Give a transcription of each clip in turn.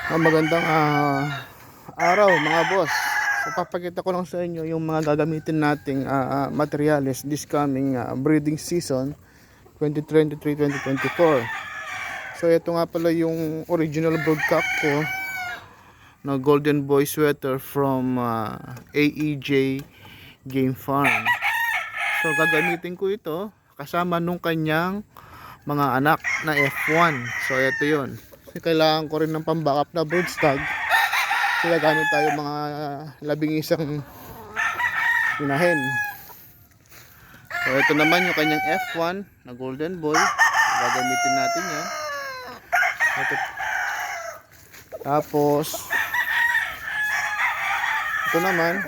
Magandang araw mga boss. So papakita ko lang sa inyo yung mga gagamitin nating materials this coming breeding season 2023-2024. So ito nga pala yung original broodcock ko na Golden Boy sweater from AEJ Game Farm. So gagamitin ko ito kasama nung kanyang mga anak na F1. So ito yun. Kasi kailangan ko rin ng pambackup na broodstag. Kaya gamit tayo mga 11 inahin. So ito naman yung kanyang F1 na Golden Boy. Gagamitin natin yan. Ito. Tapos ito naman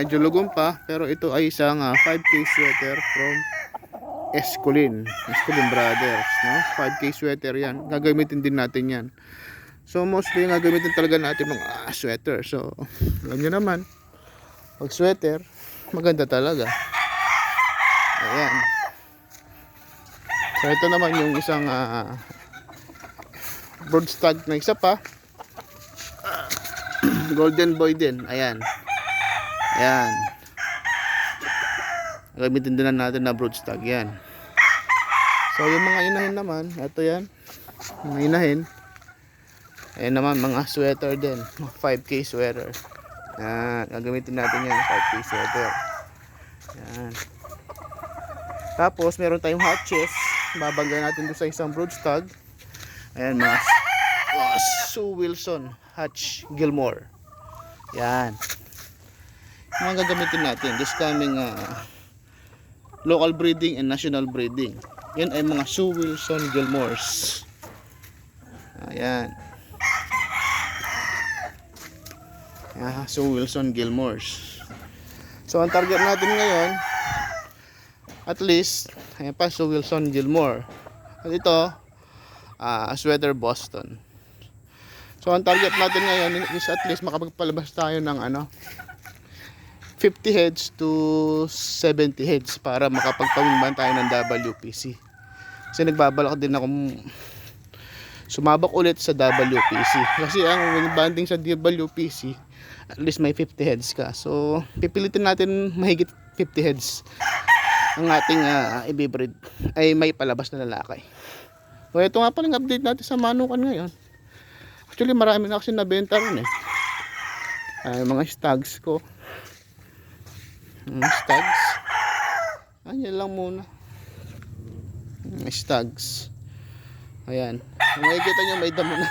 medyo lugong pa, pero ito ay isang 5K sweater from Escolin Brothers, no? 5K sweater yan. Gagamitin din natin yan. So mostly gagamitin talaga natin mga sweater. So alam nyo naman, pag sweater maganda talaga. Ayan. So ito naman yung isang broodstag na isa pa. Golden Boy din. Ayan. Ayan. Gagamitin din natin na broodstag yan. So yung mga inahin naman, ito yan, mga inahin. Ayan naman, mga sweater din, 5K sweater. Yan, gagamitin natin yan, 5K sweater. Yan. Tapos meron tayong hatches, babangga natin doon sa isang broodstag. Ayan, mga Sue Wilson Hatch Gilmore. Yan. Mga gagamitin natin this coming local breeding and national breeding. Yan ay mga Sue Wilson Gilmores. Ayan. Sue Wilson Gilmores. So ang target natin ngayon, at least, ayan pa, Sue Wilson Gilmore. At ito, sweater Boston. So ang target natin ngayon is at least makapagpalabas tayo ng 50 heads to 70 heads para makapagpawimban tayo ng WPC. Kasi nagbabalak din ako sumabak ulit sa WPC. Kasi ang banding sa WPC, at least may 50 heads ka. So pipilitin natin mahigit 50 heads ang ating ibibreed ay may palabas na lalaki. So ito nga pala yung update natin sa manukan ngayon. Actually marami na kasi nabenta rin mga stags ko. Stags. Ayan lang muna. Stags. Ayan. Makikita nyo may damo na.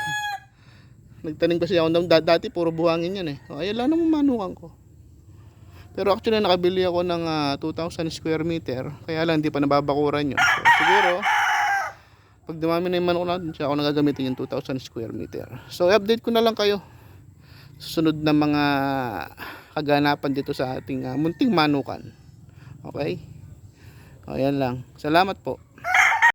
Nagtanim kasi ako ng dati puro buhangin yan O, ayan lang naman manukan ko. Pero actually nakabili ako ng 2,000 square meter. Kaya lang hindi pa nababakuran yun. So, siguro pag dumami na yung manok natin, siya ako nagagamitin yung 2,000 square meter. So update ko na lang kayo susunod na mga kaganapan dito sa ating munting manukan. Okay? O, yan lang. Salamat po.